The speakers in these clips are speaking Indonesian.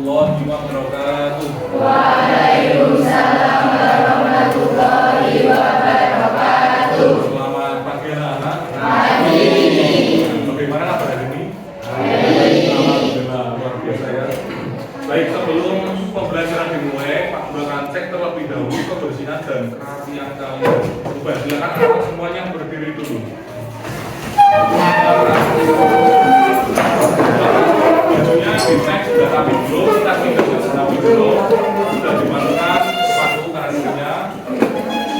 warahmatullahi wabarakatuh. Waalaikumsalam warahmatullahi wabarakatuh. Selamat pagi anak-anak. Pagi. Bagaimana kabar hari ini? Baik. Alhamdulillah, luar biasa ya. Baik, sebelum pembelajaran dimulai, Pak Guru akan cek terlebih dahulu kebersihan dan kerapian kalian. Coba silakan anak semuanya berdiri dulu. Bajunya dicek sudah rapi belum, kaki sudah rapi belum, sudah dimasukkan sepatu kakinya.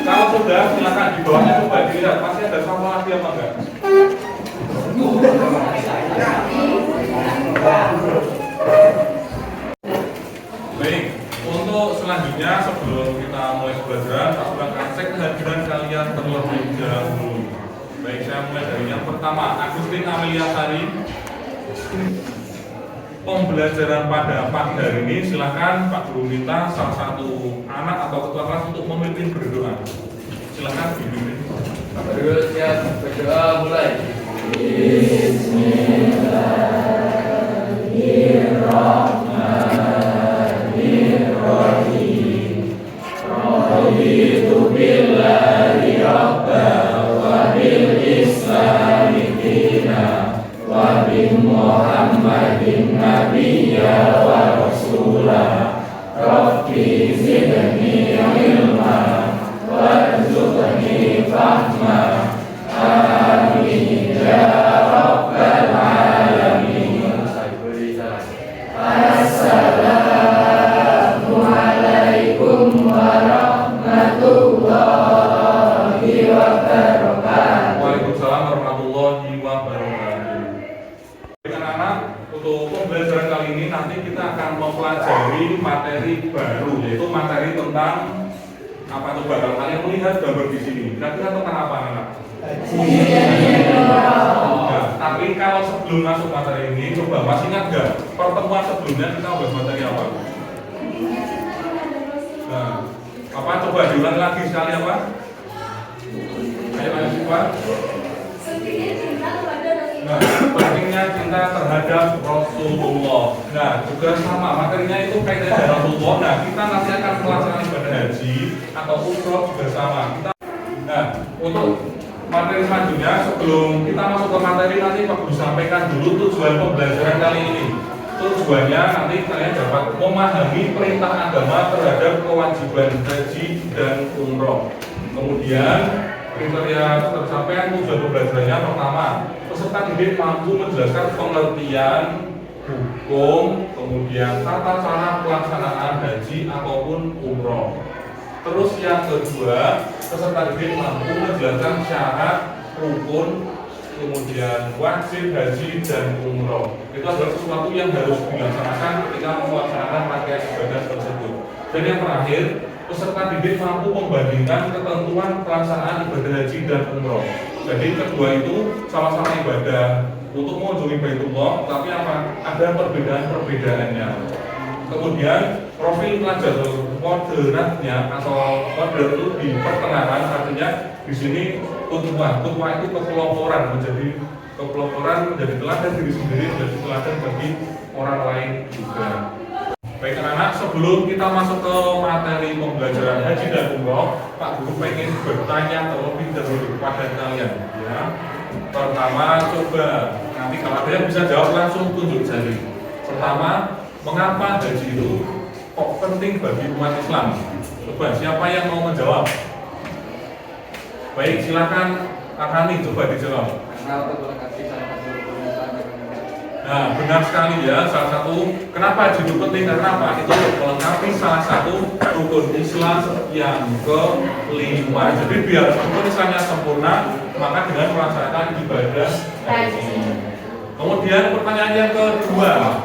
Kalau sudah, silakan di bawahnya coba dilihat pasti ada sama lagi apa enggak. Baik, untuk selanjutnya sebelum kita mulai pembelajaran, Pak Guru akan cek kehadiran kalian terlebih dahulu. Baik, saya mulai dari yang pertama, Agustin Amelia Sari. Pembelajaran pada pagi hari ini, silakan Pak Guru minta salah satu anak atau ketua kelas untuk memimpin berdoa. Silakan dipimpin. Pak Guru siap berdoa, mulai. Bismillahirrahmanirrahim. Raditu billahi rabba wa bil islami dina wa bi Muhammadin nabiyya wa rasulah. Rabbi zidni ilma warzuqni fahma. Amin ya rabbal alamin. Assalamualaikum warahmatullahi wabarakatuh. Waalaikumsalam warahmatullahi wabarakatuh. Anak-anak, untuk pembelajaran kali ini nanti kita akan mempelajari materi baru, yaitu materi tentang apa tuh bakal kalian melihat gambar di sini. Kira-kira tentang apa anak? Nah, tapi kalau sebelum masuk materi ini, coba masih ingat nggak pertemuan sebelumnya kita bahas materi apa? Nah, apa coba diulang lagi sekali apa? Ayo siswa. Nah, pentingnya cinta terhadap Rasulullah. Nah, juga sama materinya itu kaitannya dengan Rasulullah. Nah, kita nanti akan melaksanakan ibadah haji atau umroh juga sama. Nah, untuk materi selanjutnya sebelum kita masuk ke materi nanti Pak Guru sampaikan dulu tujuan pembelajaran kali ini. Tujuannya nanti kalian dapat memahami perintah agama terhadap kewajiban haji dan umroh. Kemudian kriteria tercapaian tujuan pembelajarannya pertama, peserta didik mampu menjelaskan pengertian hukum, kemudian tata cara pelaksanaan haji ataupun umroh. Terus yang kedua, peserta didik mampu menjelaskan syarat, rukun, kemudian wajib haji dan umroh. Itu adalah sesuatu yang harus dilaksanakan ketika melaksanakan rangkaian ibadah tersebut. Dan yang terakhir, peserta didik mampu membandingkan ketentuan pelaksanaan ibadah haji dan umroh. Jadi kedua itu sama-sama ibadah untuk mengunjungi Baitullah, tapi apa? Ada perbedaan-perbedaannya. Kemudian profil pelajar moderatnya atau moderat itu di pertengahan, artinya di sini kutwa itu kepeloporan menjadi teladan diri sendiri, menjadi teladan bagi orang lain juga. Baik anak, sebelum kita masuk ke materi pembelajaran haji dan umroh, Pak Guru pengen bertanya terlebih dahulu kepada kalian. Ya, pertama coba nanti kalau ada yang bisa jawab langsung tunjuk jari. Pertama, mengapa haji itu kok penting bagi umat Islam? Coba siapa yang mau menjawab? Baik, silakan Kak Hani coba dijawab. Nah, benar sekali ya, salah satu kenapa haji itu penting karena apa? Itu melengkapi salah satu rukun Islam yang kelima. Jadi biar rukun Islamnya sempurna, maka dengan melaksanakan ibadah haji. Kemudian pertanyaan yang kedua.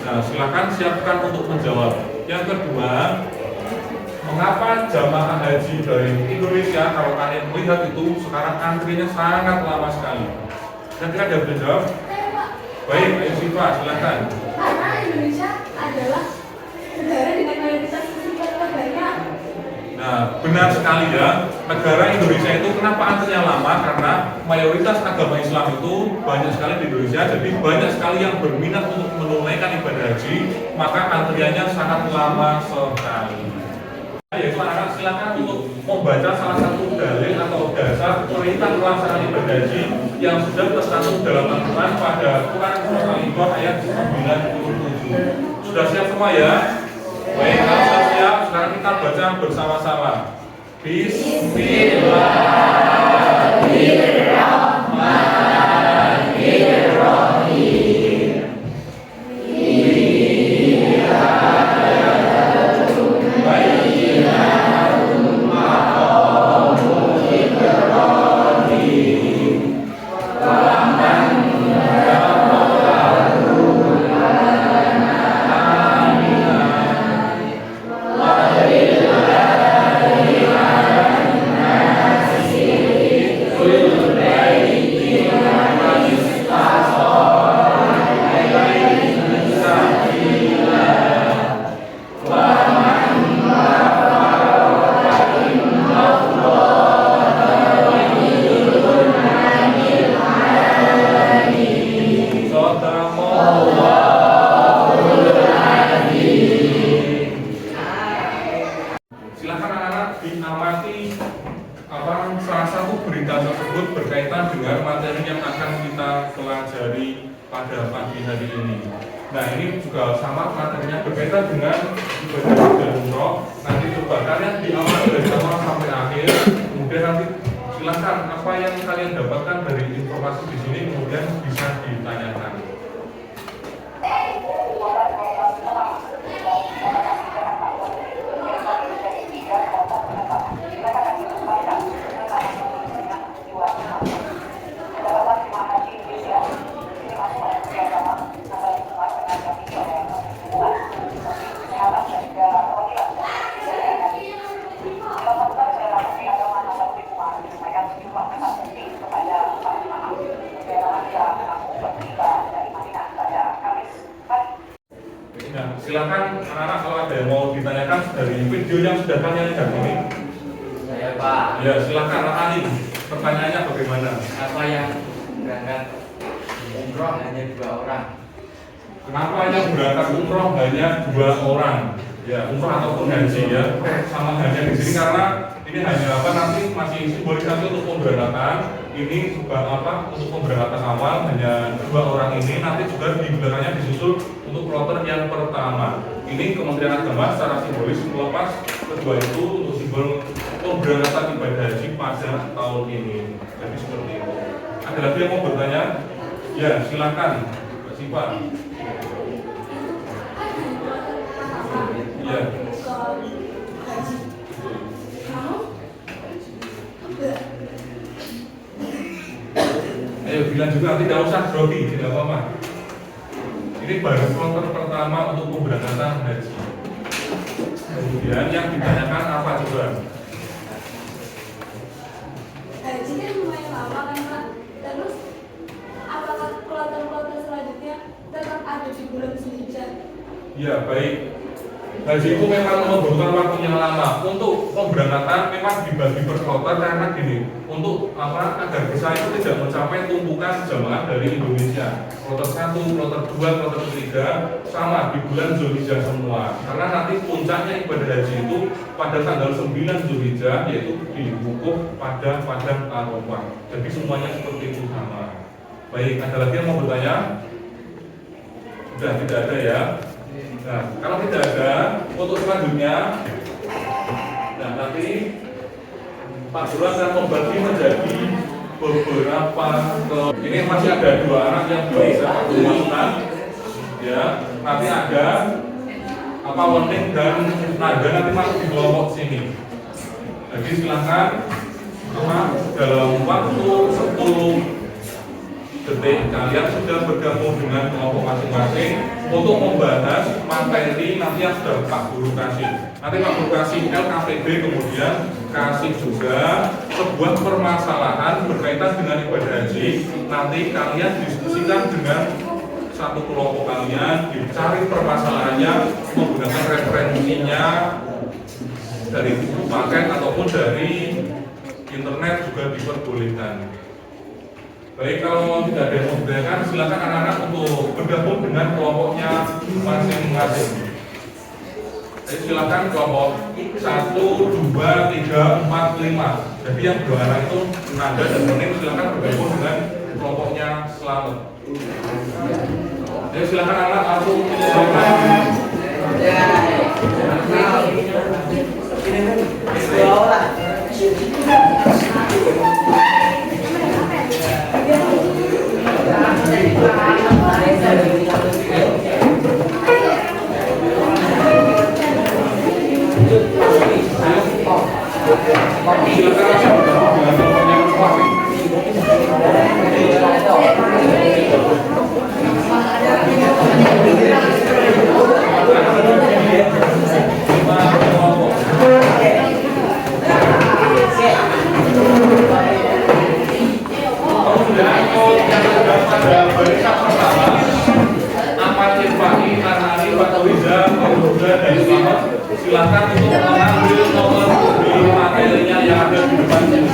Nah, silakan siapkan untuk menjawab. Yang kedua, mengapa jamaah haji dari Indonesia kalau kalian melihat itu sekarang antrinya sangat lama sekali? Kira-kira ada yang jawab? Baik, ayo Siva, silakan. Karena Indonesia adalah negara dengan mayoritas muslim terbanyak. Nah, benar sekali ya, negara Indonesia itu kenapa antrinya lama? Karena mayoritas agama Islam itu banyak sekali di Indonesia, jadi banyak sekali yang berminat untuk menunaikan ibadah haji, maka antriannya sangat lama sekali. Yaitu anak-anak silakan untuk membaca salah satu dalil atau dasar perintah pelaksanaan ibadah haji yang sudah tercantum dalam Al-Quran pada Quran Surah Al-Imran ayat 97. Sudah siap semua ya? Baik, kalau sudah siap, sekarang kita baca bersama-sama. Bismillahirrahmanirrahim. Silakan anak-anak diamati salah satu berita tersebut berkaitan dengan materi yang akan kita pelajari pada pagi hari ini. Nah, ini juga sama materinya berkaitan dengan ibadah dan umroh. Nanti coba kalian diamati dari awal sampai akhir, kemudian nanti silakan apa yang kalian dapatkan dari informasi di sini kemudian bisa ditanyakan. Nah, silakan anak-anak kalau ada yang mau ditanyakan dari video yang sudah kalian lihat ini. Saya Pak. Ya, silakan Pak Ali. Pertanyaannya bagaimana? Apa yang berangkat umroh hanya 2 orang? Kenapa yang berangkat umroh hanya 2 orang? Ya, umroh ataupun haji ya, sama hanya di sini karena ini hanya apa nanti masih simbolisasi untuk pemberangkatan. Ini juga apa untuk pemberangkatan awal hanya 2 orang ini. Nanti juga di belakangnya disusul untuk kloter yang pertama. Ini Kementerian Agama secara simbolis melepas kedua itu untuk simbol pemberangkatan ibadah haji pada tahun ini. Jadi seperti itu. Ada lagi yang mau bertanya? Ya, silakan, Mbak Siva. Ya. Ayo bilang juga tidak usah grogi, tidak apa-apa. Ini baru kloter pertama untuk pemberangkatan haji. Kemudian yang ditanyakan apa juga? Haji kan lumayan lama kan Pak. Terus apakah kloter-kloter selanjutnya tetap ada di bulan Zulhijjah? Ya baik. Haji itu memang membutuhkan waktu yang lama. Untuk pemberangkatan memang dibagi per kloter karena gini, untuk apa agar bisa itu tidak mencapai tumpukan jamaah dari Indonesia. Kloter 1, kloter 2, kloter 3 sama di bulan Zulhijjah semua. Karena nanti puncaknya ibadah haji itu pada tanggal 9 Zulhijjah yaitu di wukuf pada Padang Arafah. Jadi semuanya seperti itu sama. Baik, ada lagi yang mau bertanya? Sudah tidak ada ya? Nah, kalau tidak ada, untuk selanjutnya, nah nanti Pak Guru akan membagi menjadi beberapa ini masih ada 2 anak yang bisa Pak Guru masukkan, ya. Nanti ada apa warning dan nada nanti masuk di kelompok sini. Jadi silakan dalam waktu 10 detik kalian sudah bergabung dengan kelompok masing-masing untuk membahas materi nanti yang sudah Pak Guru kasih. Nanti Pak Guru kasih LKPD, kemudian kasih juga sebuah permasalahan berkaitan dengan ibadah haji. Nanti kalian diskusikan dengan satu kelompok kalian, dicari permasalahannya, menggunakan referensinya dari buku paket ataupun dari internet juga diperbolehkan. Baik, kalau tidak ada yang memudahkan, silakan anak-anak untuk bergabung dengan kelompoknya masing-masing. Jadi silakan kelompok 1, 2, 3, 4, 5. Jadi yang dua anak itu Nanda dan Menin silakan bergabung dengan kelompoknya Selamat. Jadi silakan anak langsung menyesuaikan. Silakan untuk mengambil nomor di materinya yang ada di depan sini.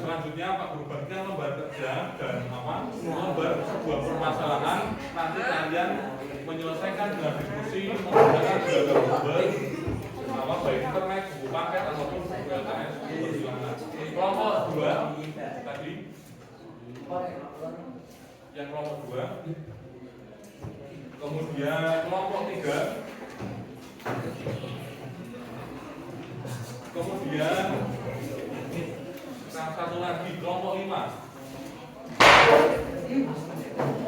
Selanjutnya Pak Guru bagikan lembar kerja dan lembar sebuah permasalahan. Nanti kalian menyelesaikan dengan diskusi menggunakan beragam sumber, baik internet, buku paket ataupun buku LKS bersilangan. Kelompok 2 tadi, yang kelompok 2, kemudian kelompok 3, kemudian satu lagi kelompok 5.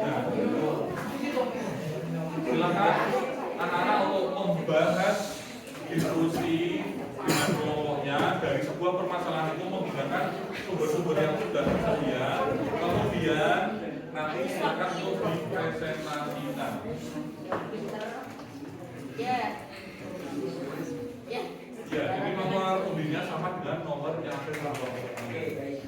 Nah, silakan anak-anak untuk membahas diskusi dengan kelompoknya dari sebuah permasalahan itu menggunakan sumber-sumber yang sudah tersedia. Kemudian nanti silakan untuk dipresentasikan. Ya, ini nomor undinya sama dengan nomor yang ada di kelompok ini.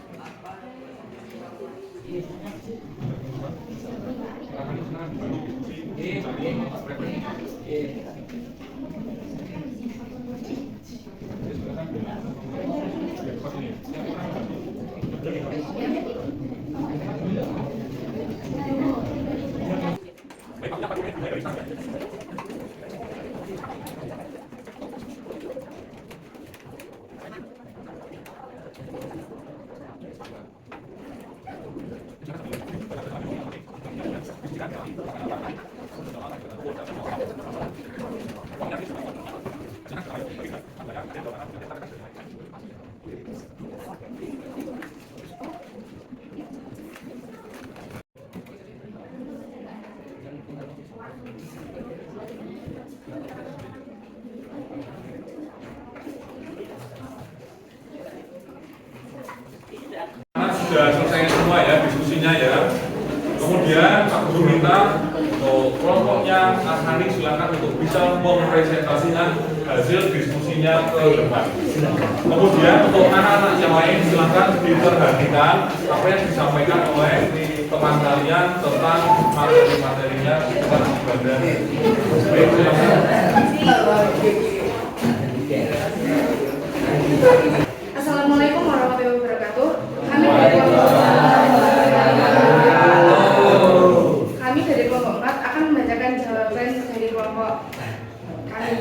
Sudah selesai semua ya diskusinya ya. Kemudian Pak Guru minta kelompoknya Mas Hani silakan untuk bisa mempresentasikan hasil diskusinya ke depan. Kemudian untuk anak-anak yang lain silakan diperhatikan apa yang disampaikan oleh teman kalian tentang materi-materinya tentang ibadah. Baik, silakan. Assalamualaikum warahmatullahi wabarakatuh. Kami dari kelompok 4 akan membacakan jawaban dari kelompok kami.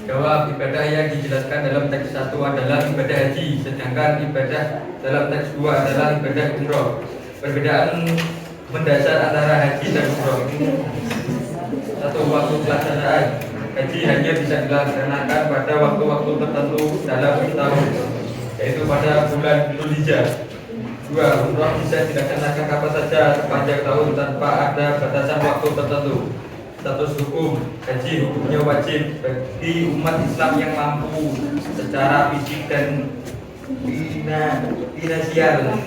Jawaban bahwa ibadah yang dijelaskan dalam teks 1 adalah ibadah haji, sedangkan ibadah dalam teks 2 adalah ibadah umroh. Perbedaan mendasar antara haji dan umroh. Satu, waktu pelaksanaan. Haji hanya bisa dilaksanakan pada waktu-waktu tertentu dalam setahun, yaitu pada bulan Dzulhijjah. 2. Umroh bisa dilaksanakan kapan saja sepanjang tahun tanpa ada batasan waktu tertentu. Status hukum, haji hukumnya wajib bagi umat Islam yang mampu secara fisik dan finansial,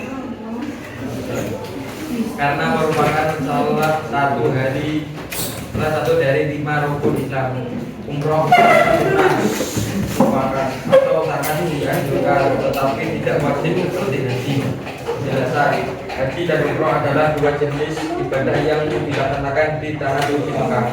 karena merupakan salah satu dari 5 rukun Islam. Umroh merupakan atau sangat dianjurkan, tetapi tidak wajib seperti haji. Penjelasan: haji dan umroh adalah dua jenis ibadah yang dilaksanakan di tanah suci Mekah.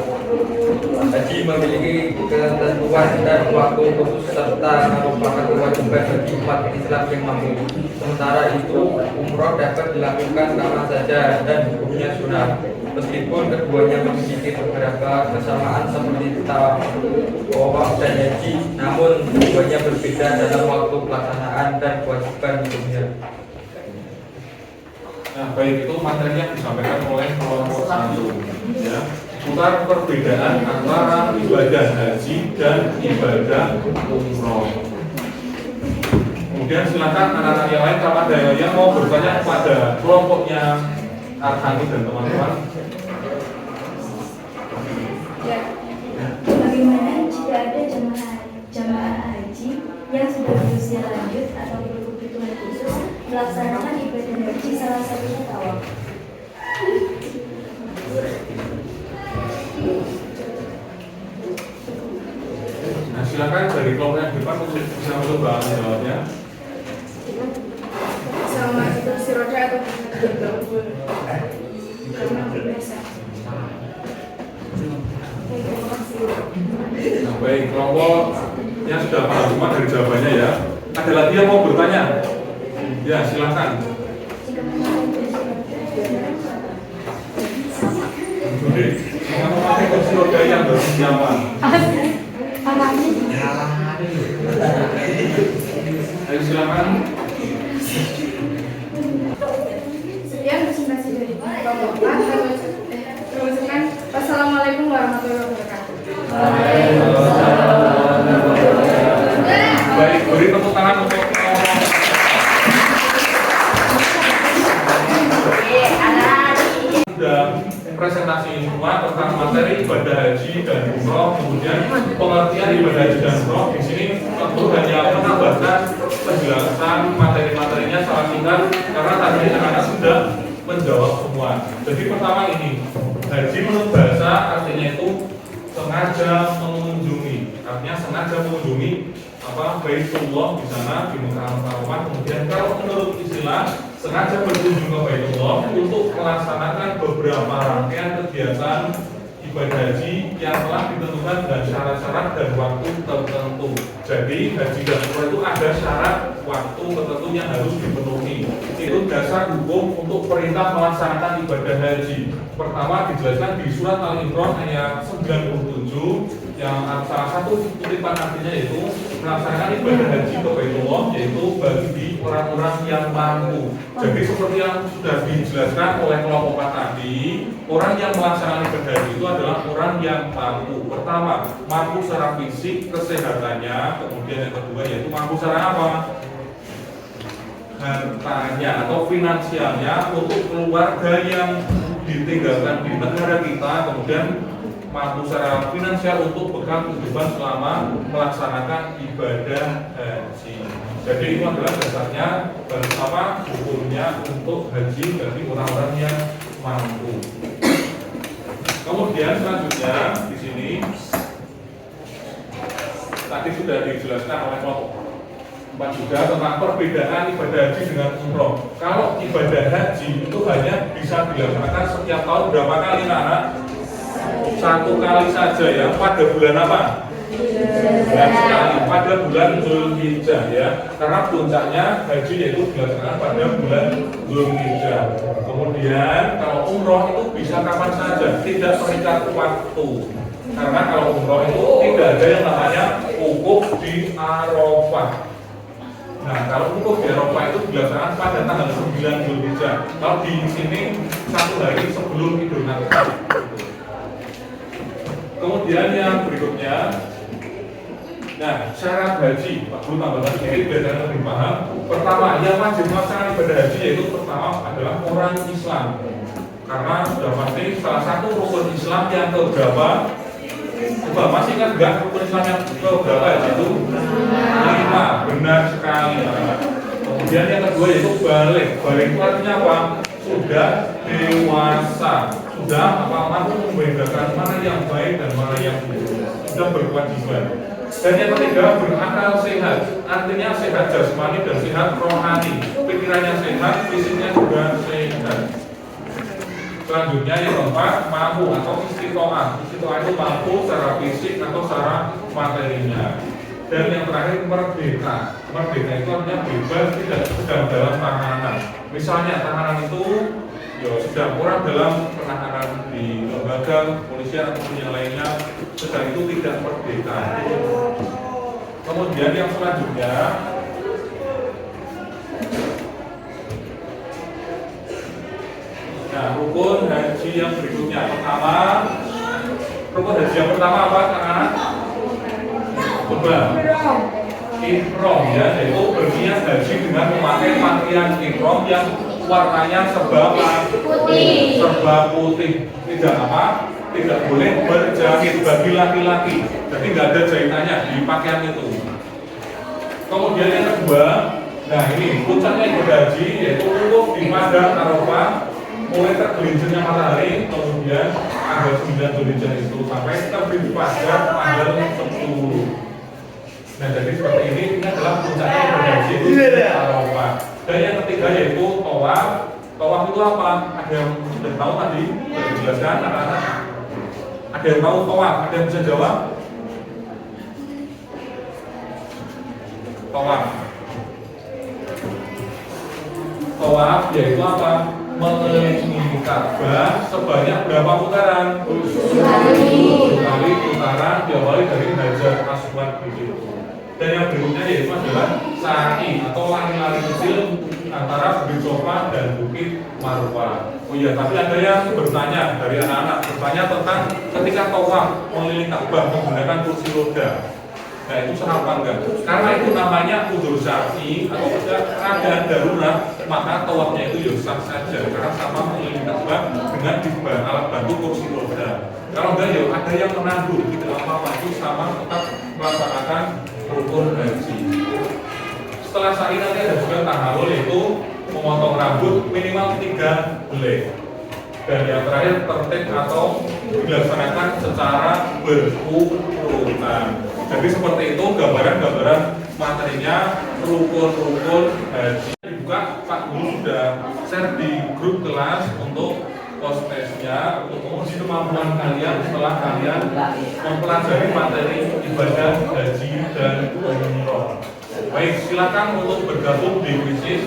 Haji memiliki ketentuan dan waktu khusus serta merupakan kewajiban bagi umat Islam yang mampu. Sementara itu, umroh dapat dilakukan kapan saja dan hukumnya sunnah. Meskipun keduanya memiliki beberapa kesamaan seperti tawaf dan haji, namun keduanya berbeda dalam waktu pelaksanaan dan kewajiban hukumnya. Nah, baik, itu materi yang disampaikan oleh kelompok 1 ya, seputar perbedaan antara ibadah haji dan ibadah umroh. Kemudian silakan anak-anak yang lain kalau ada yang mau bertanya kepada kelompoknya Arhani dan teman-teman. Ya. Bagaimana jika ada jamaah haji yang sudah berusia lanjut atau berkebutuhan khusus melaksanakan ibadah haji, salah satunya tawaf? Nah, silakan dari kelompok yang di depan untuk bisa mencoba menjawabnya. Sama kursi roda atau karena biasa. Nah, baik, kelompok yang sudah paham semua dari jawabannya ya. Ada lagi yang mau bertanya? Ya, silakan. Oke, dengan memakai kursi roda yang lebih nyaman. Ayo silakan. Sekian presentasi dari kelompok 4. Teruskan. Wassalamualaikum warahmatullahi wabarakatuh. Baik, beri tepuk tangan untuk sudah presentasi semua tentang materi ibadah haji dan umroh, kemudian pengertian ibadah haji dan umroh. Di sini tentu hanya menambahkan penjelasan materi-materinya secara singkat karena tadi anak-anak sudah menjawab semua. Jadi pertama ini, haji menurut bahasa artinya itu sengaja mengunjungi, artinya sengaja mengunjungi Baitullah di sana di Mekah Al-Mukarramah. Kemudian kalau menurut istilah sengaja berkunjung ke Baitullah untuk melaksanakan beberapa rangkaian kegiatan ibadah haji yang telah ditentukan dengan syarat-syarat dan waktu tertentu. Jadi haji dan umroh itu ada syarat waktu tertentu yang harus dipenuhi. Itu dasar hukum untuk perintah melaksanakan ibadah haji. Pertama dijelaskan di surat Al-Imran ayat 97 yang salah satu kutipan artinya yaitu melaksanakan ibadah haji ke Baitullah, yaitu bagi orang-orang yang mampu. Jadi seperti yang sudah dijelaskan oleh kelompok tadi, orang yang melaksanakan ibadah haji itu adalah orang yang mampu. Pertama, mampu secara fisik kesehatannya, kemudian yang kedua yaitu mampu secara apa? Hartanya atau finansialnya untuk keluarga yang ditinggalkan di negara kita, kemudian mampu secara finansial untuk bekal kehidupan selama melaksanakan ibadah haji. Jadi itu adalah dasarnya bersama hukumnya untuk haji bagi orang-orang yang mampu. Kemudian selanjutnya di sini tadi sudah dijelaskan oleh kelompok 4 juga tentang perbedaan ibadah haji dengan umroh. Kalau ibadah haji itu hanya bisa dilaksanakan setiap tahun berapa kali, anak? 1 kali saja ya. Pada bulan apa? Bulan sekali. Pada bulan Dzulhijjah ya. Karena puncaknya haji yaitu dilaksanakan pada bulan Dzulhijjah. Kemudian kalau umroh itu bisa kapan saja, tidak terikat waktu. Karena kalau umroh itu tidak ada yang namanya wukuf di Arafah. Nah, kalau wukuf di Arafah itu dilaksanakan pada tanggal 9 Zulhijjah. Kalau di sini 1 hari sebelum Idul Adha. Kemudian yang berikutnya, nah, syarat haji, Pak Guru tambahkan sedikit biar kalian lebih paham. Pertama, yang wajib melaksanakan ibadah haji yaitu pertama adalah orang Islam. Karena sudah pasti salah satu rukun Islam yang keberapa? Coba masih ingat nggak rukun Islam yang keberapa yaitu 5, benar sekali. Kemudian yang kedua yaitu balik. Balik itu artinya apa? Sudah dewasa, sudah mampu membedakan mana yang baik dan mana yang buruk, sudah berkewajiban. Dan yang ketiga berakal sehat, artinya sehat jasmani dan sehat rohani, pikirannya sehat, fisiknya juga sehat. Selanjutnya yang keempat mampu atau istiqomah. Istiqomah itu mampu secara fisik atau secara materinya. Dan yang terakhir merdeka. Merdeka itu artinya bebas, tidak sedang dalam tahanan. Misalnya tahanan itu ya sudah kurang dalam penahanan di lembaga kepolisian ataupun yang lainnya, sedang itu tidak merdeka. Kemudian yang selanjutnya, nah, rukun haji yang berikutnya. Pertama, rukun haji yang pertama apa, anak-anak? Coba. Ihram, ya, yaitu berniat haji dengan memakai pakaian ihram yang warnanya serba putih. Serba putih. Tidak apa? Tidak boleh berjahit bagi laki-laki. Jadi nggak ada jahitannya di pakaian itu. Kemudian yang kedua, nah ini puncaknya ibadah haji yaitu wukuf di Padang Arafah mulai tergelincirnya matahari, kemudian tanggal 9 Zulhijjah itu sampai terbit pada tanggal 10. Nah, jadi seperti ini adalah puncaknya ibadah haji itu Arafah. Dan yang ketiga yaitu tawaf. Tawaf itu apa? Ada yang sudah tahu tadi? Sudah dijelaskan anak-anak? Ada yang tahu tawaf? Ada yang bisa jawab? Tawaf. Tawaf yaitu apa? Mengelilingi Ka'bah sebanyak berapa putaran? 7 kali putaran diawali dari Hajar Aswad begitu. Dan yang berikutnya yaitu adalah sa'i atau lari-lari kecil antara Bukit Sofa dan Bukit Marwah. Oh iya, tapi ada yang bertanya dari anak-anak bertanya tentang ketika tawaf mengelilingi Ka'bah menggunakan kursi roda. Nah, itu sah apa enggak? Karena itu namanya udzur syar'i atau keadaan darurat, maka tawafnya itu ya sah saja karena sama mengelilingi Ka'bah dengan alat bantu kursi roda. Kalau enggak ya ada yang menandu, tidak apa-apa, itu sama tetap melaksanakan rukun haji. Setelah sa'i nanti ada juga tahalul, yaitu memotong rambut minimal 3 helai. Dan yang terakhir tertib atau dilaksanakan secara berurutan. Jadi seperti itu gambaran-gambaran materinya rukun-rukun haji. Dibuka, Pak Guru sudah share di grup kelas untuk post-testnya untuk menguji kemampuan kalian setelah kalian mempelajari materi ibadah haji dan umroh. Baik, silakan untuk bergabung di quizzes,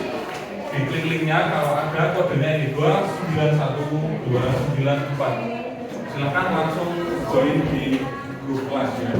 di klik linknya kalau ada kodenya di 291294. Silakan langsung join di grup kelasnya.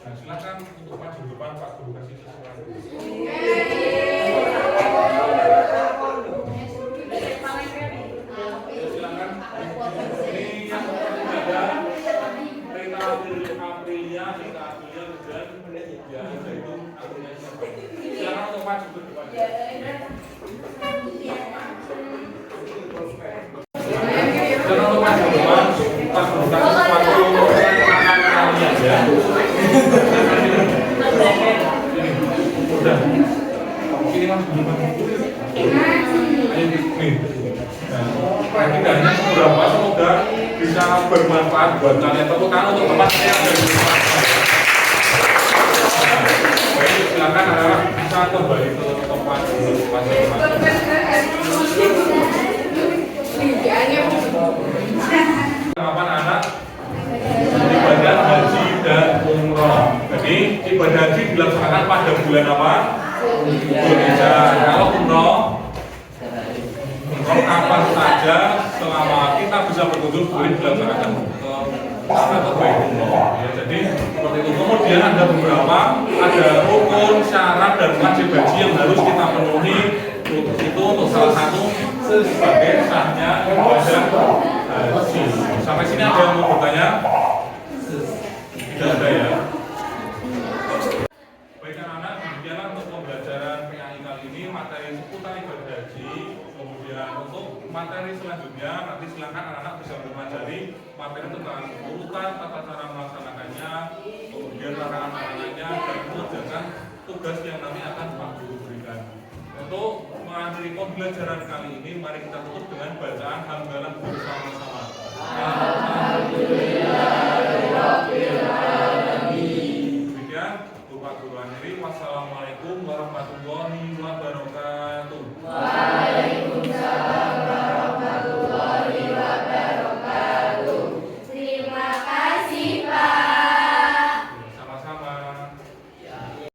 Nah, silakan untuk maju ke depan, Pak Guru kasih sesuatu. Silakan. Ini yang ada Jangan lupa teman-teman, kita bukan sesuatu yang kalian ya. Udah. Ini mas belum. Nih. Nah, tidak hanya beberapa, semoga bisa bermanfaat buat kalian. Tepuk tangan untuk teman saya yang bermanfaat. Baik, silakan anak-anak bisa kembali ke tempat masing-masing. Kapan anak ibadah haji dan umroh. Jadi ibadah haji dilaksanakan pada bulan apa? Zulhijjah. Kalau umroh kapan saja selama kita bisa berkunjung boleh dilaksanakan sama terbaik umroh. Ya, jadi seperti itu. Kemudian ada beberapa rukun, syarat dan wajib haji yang harus kita penuhi. Itu untuk salah satu sebagai sahnya ibadah haji. Sampai sini ada yang mau bertanya? Tidak ada ya. Baik anak-anak, demikianlah untuk pembelajaran PAI kali ini materi seputar ibadah haji. Kemudian untuk materi selanjutnya nanti silakan anak-anak bisa mempelajari materi tentang urutan tata cara melaksanakannya, kemudian larangan-larangannya dan mengerjakan tugas yang nanti akan Pak Guru berikan. Untuk mengakhiri pembelajaran kali ini, mari kita tutup dengan bacaan hamdalah bersama-sama. Demikian, Bapak Guru akhiri. Wassalamualaikum warahmatullahi wabarakatuh. Waalaikumsalam warahmatullahi wabarakatuh. Terima kasih Pak.